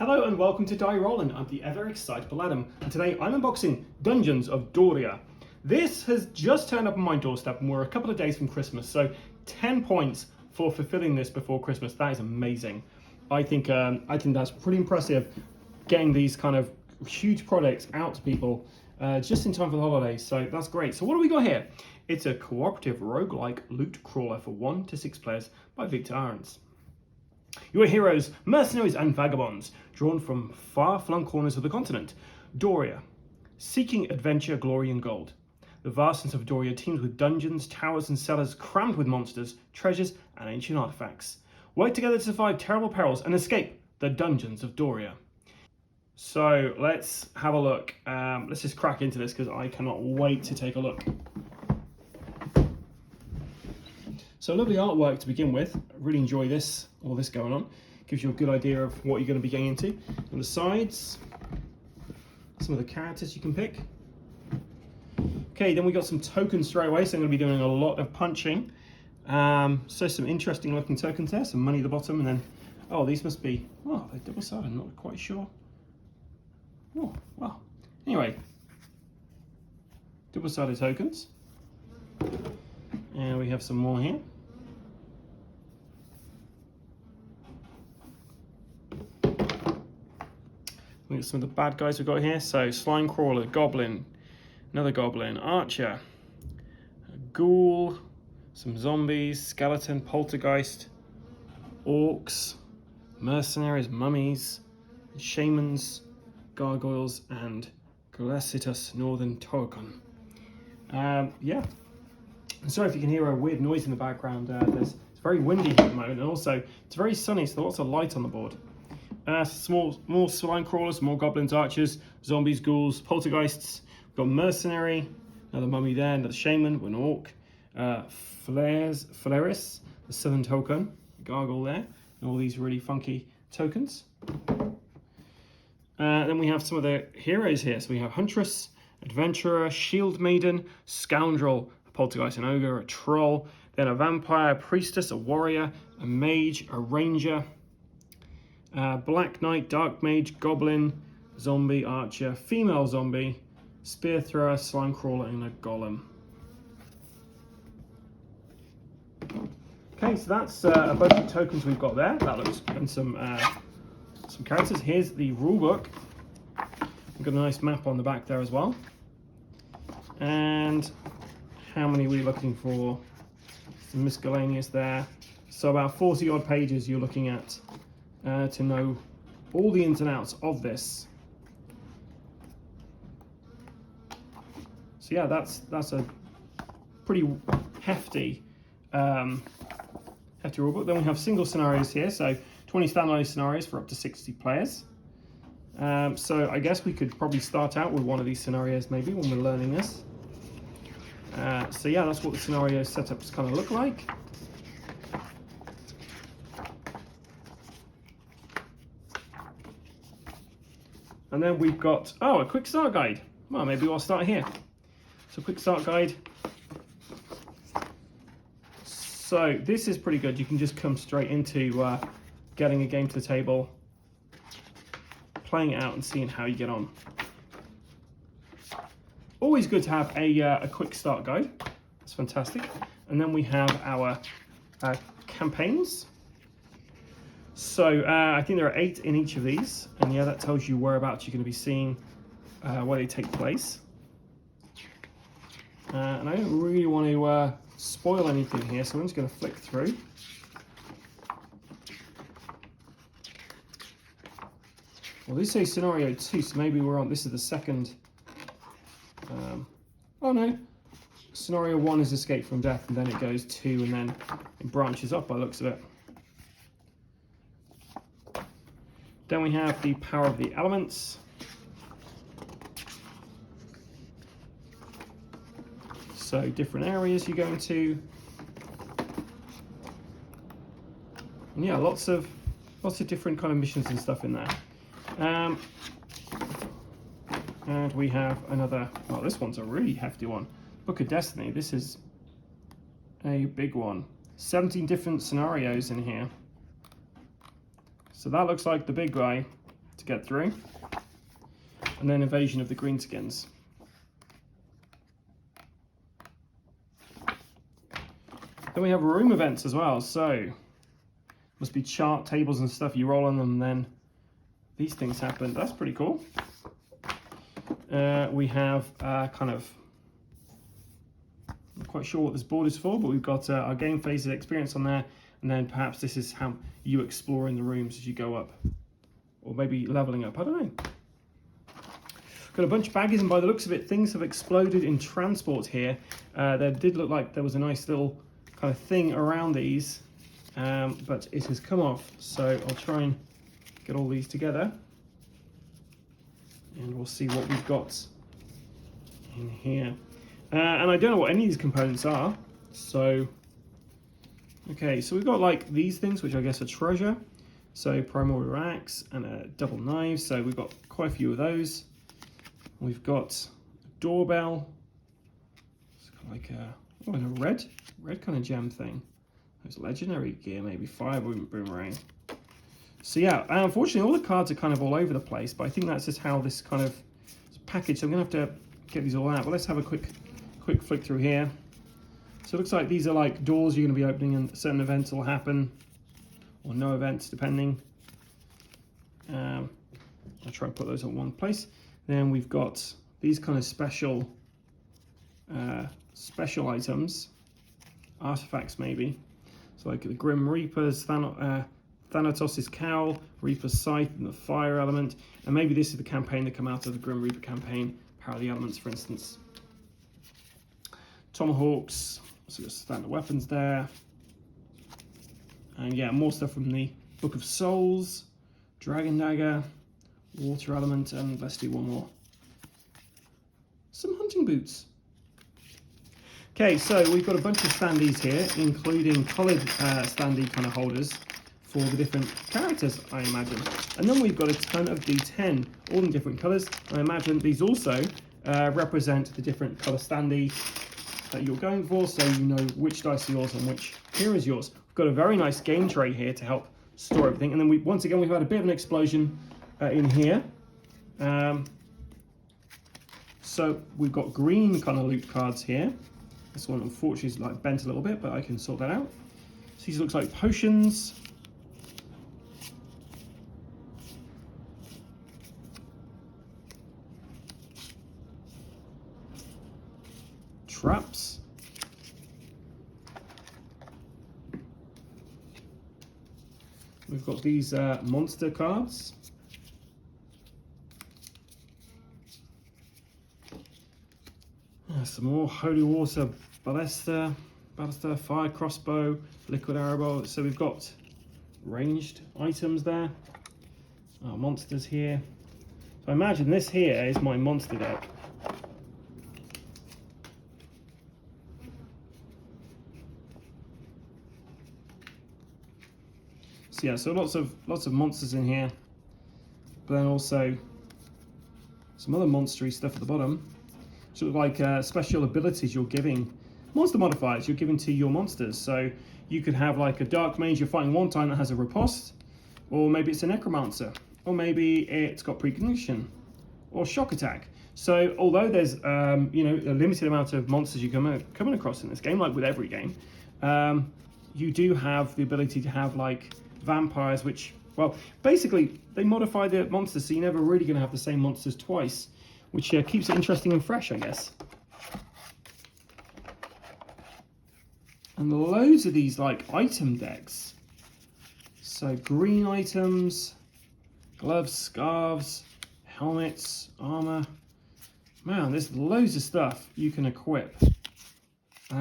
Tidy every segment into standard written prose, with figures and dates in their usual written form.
Hello and welcome to Die Rollin. I'm the ever excitable Adam, and today I'm unboxing Dungeons of Doria. This has just turned up on my doorstep and we're a couple of days from Christmas, so 10 points for fulfilling this before Christmas. That is amazing. I think that's pretty impressive, getting these kind of huge products out to people just in time for the holidays, so that's great. So what do we got here? It's a cooperative roguelike loot crawler for 1 to 6 players by Victor Ahrens. You are heroes, mercenaries and vagabonds, drawn from far-flung corners of the continent. Doria, seeking adventure, glory and gold. The vastness of Doria teems with dungeons, towers and cellars crammed with monsters, treasures and ancient artifacts. Work together to survive terrible perils and escape the Dungeons of Doria. So let's have a look. Let's just crack into this because I cannot wait to take a look. So lovely artwork to begin with. I really enjoy this, all this going on. Gives you a good idea of what you're going to be getting into. On the sides, some of the characters you can pick. Okay, then we got some tokens straight away, so I'm going to be doing a lot of punching. So some interesting looking tokens there, some money at the bottom, and then, oh, these must be, oh, they're double-sided, I'm not quite sure. Oh, well, anyway, double-sided tokens. And we have some more here. Look at some of the bad guys we've got here. So slime crawler, goblin, another goblin, archer, a ghoul, some zombies, skeleton, poltergeist, orcs, mercenaries, mummies, shamans, gargoyles, and Glacitus Northern Torcon. Yeah. Sorry if you can hear a weird noise in the background. It's very windy at the moment, and also it's very sunny, so lots of light on the board. More slime crawlers, more goblins, archers, zombies, ghouls, poltergeists. We've got mercenary, another mummy there, another shaman, an orc, Phaleris, the southern token, gargoyle there, and all these really funky tokens. Then we have some of the heroes here. So we have huntress, adventurer, shield maiden, scoundrel, poltergeist, an ogre, a troll, then a vampire, a priestess, a warrior, a mage, a ranger, black knight, dark mage, goblin, zombie, archer, female zombie, spear thrower, slime crawler, and a golem. Okay, so that's a bunch of tokens we've got there. That looks, and some characters. Here's the rule book. We've got a nice map on the back there as well. And how many are we looking for? Some miscellaneous there. So about 40 odd pages you're looking at to know all the ins and outs of this. So yeah, that's a pretty hefty rulebook. Then we have single scenarios here, so 20 standalone scenarios for up to 60 players. So I guess we could probably start out with one of these scenarios maybe when we're learning this. So yeah, that's what the scenario setups kind of look like. And then we've got, oh, a quick start guide. Well, maybe I'll start here. So quick start guide. So this is pretty good. You can just come straight into getting a game to the table, playing it out and seeing how you get on. Always good to have a quick start guide. That's fantastic. And then we have our campaigns. So I think there are 8 in each of these, and yeah, that tells you whereabouts you're going to be seeing where they take place. And I don't really want to spoil anything here, so I'm just going to flick through. Well, this says scenario 2, so maybe we're on. This is the second. Oh no, scenario 1 is escape from death, and then it goes 2, and then it branches up by the looks of it. Then we have the power of the elements. So different areas you go into. And yeah, lots of different kind of missions and stuff in there. And we have another, oh, this one's a really hefty one. Book of Destiny. This is a big one. 17 different scenarios in here. So that looks like the big guy to get through. And then Invasion of the Greenskins. Then we have room events as well, so must be chart tables and stuff. You roll on them, and then these things happen. That's pretty cool. We have kind of, I'm not quite sure what this board is for, but we've got our game phases experience on there, and then perhaps this is how you explore in the rooms as you go up, or maybe leveling up, I don't know. Got a bunch of baggies, and by the looks of it, things have exploded in transport here. There did look like there was a nice little kind of thing around these, but it has come off, so I'll try and get all these together, and we'll see what we've got in here. And I don't know what any of these components are, so okay, so we've got like these things, which I guess are treasure, so primordial axe and a double knife, so we've got quite a few of those. We've got a doorbell, it's kind of like a red kind of gem thing. There's legendary gear, maybe fire boomerang. So yeah, unfortunately all the cards are kind of all over the place, but I think that's just how this kind of is packaged. So I'm gonna have to get these all out, but let's have a quick flick through here. So it looks like these are like doors you're gonna be opening, and certain events will happen, or no events depending. I'll try and put those in one place. Then we've got these kind of special items, artifacts maybe. So like the Grim Reaper's Thanatos' Cowl, Reaper's Scythe, and the Fire Element. And maybe this is the campaign that come out of the Grim Reaper campaign, Power of the Elements, for instance. Tomahawks, so got standard weapons there. And yeah, more stuff from the Book of Souls, Dragon Dagger, Water Element, and let's do one more. Some hunting boots. Okay, so we've got a bunch of standees here, including coloured standee kind of holders for the different characters, I imagine. And then we've got a ton of D10, all in different colours. I imagine these also represent the different colour standee that you're going for, so you know which dice are yours and which hero is yours. We've got a very nice game tray here to help store everything. And then once again, we've had a bit of an explosion in here. So we've got green kind of loot cards here. This one unfortunately is like bent a little bit, but I can sort that out. So these looks like potions. Traps. We've got these monster cards. Some more Holy Water, Ballista, Fire Crossbow, Liquid Arrow. So we've got ranged items there. Our monsters here. So I imagine this here is my monster deck. So yeah, so lots of monsters in here, but then also some other monstery stuff at the bottom. Sort of like special abilities you're giving, monster modifiers you're giving to your monsters. So you could have like a dark mage you're fighting one time that has a riposte, or maybe it's a necromancer, or maybe it's got precognition, or shock attack. So although there's you know, a limited amount of monsters you're coming across in this game, like with every game, you do have the ability to have like vampires, which, well, basically they modify the monsters, so you're never really going to have the same monsters twice, which keeps it interesting and fresh, I guess. And loads of these like item decks. So green items, gloves, scarves, helmets, armor. Man, there's loads of stuff you can equip.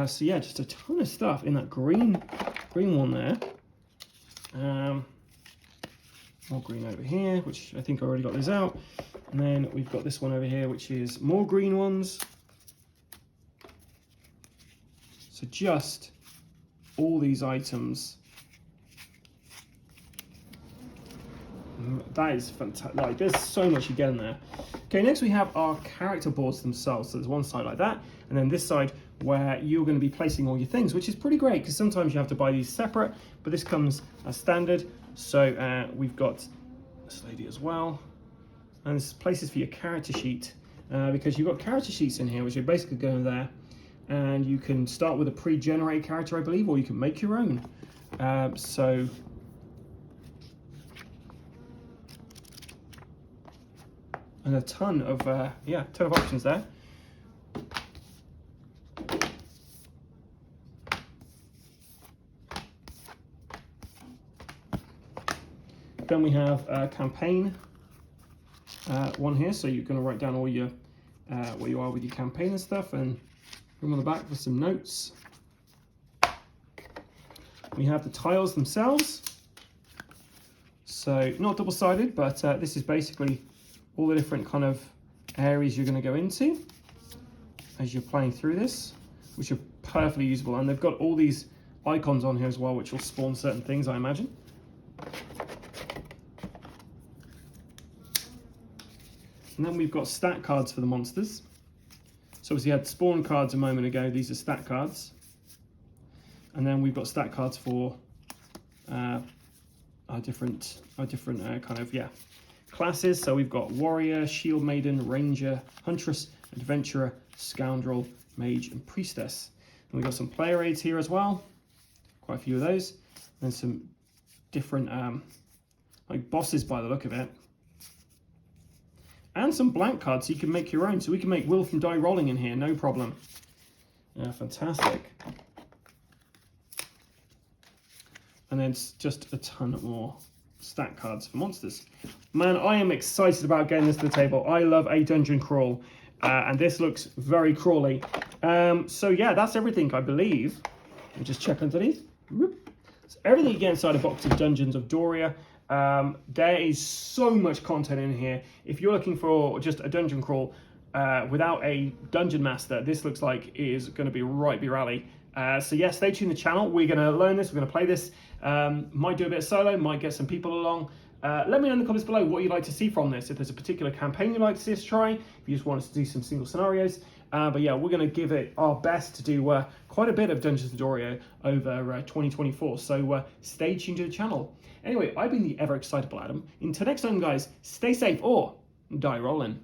So yeah, just a ton of stuff in that green one there. More green over here, which I think I already got this out. And then we've got this one over here, which is more green ones. So just all these items. That is fantastic. Like, there's so much you get in there. Okay, next we have our character boards themselves. So there's one side like that, and then this side where you're going to be placing all your things, which is pretty great because sometimes you have to buy these separate, but this comes as standard. So we've got this lady as well. and there's places for your character sheet, because you've got character sheets in here, which are basically going there, and you can start with a pre-generated character, I believe, or you can make your own. So and a ton of options there. Then we have a campaign one here, so you're going to write down all your where you are with your campaign and stuff, and room on the back for some notes. We have the tiles themselves, so not double-sided, but this is basically all the different kind of areas you're going to go into as you're playing through this, which are perfectly usable, and they've got all these icons on here as well, which will spawn certain things, I imagine. And then we've got stat cards for the monsters. So as you had spawn cards a moment ago, these are stat cards. And then we've got stat cards for our different classes. So we've got warrior, shield maiden, ranger, huntress, adventurer, scoundrel, mage, and priestess. And we've got some player aids here as well, quite a few of those, and some different like bosses by the look of it. And some blank cards so you can make your own. So we can make Will from Die Rollin in here, no problem. Yeah, fantastic. And then just a ton more stat cards for monsters. Man, I am excited about getting this to the table. I love a dungeon crawl, and this looks very crawly. So yeah, that's everything, I believe. Let me just check underneath. So everything you get inside a box of Dungeons of Doria. There is so much content in here. If you're looking for just a dungeon crawl without a dungeon master, this looks like it is going to be right up your alley. So yeah, stay tuned to the channel. We're going to learn this. We're going to play this. Might do a bit of solo. Might get some people along. Let me know in the comments below what you'd like to see from this. If there's a particular campaign you'd like to see us try. If you just want us to do some single scenarios. But yeah, we're going to give it our best to do quite a bit of Dungeons of Doria over 2024. So stay tuned to the channel. Anyway, I've been the ever excitable Adam. Until next time, guys, stay safe or die rolling.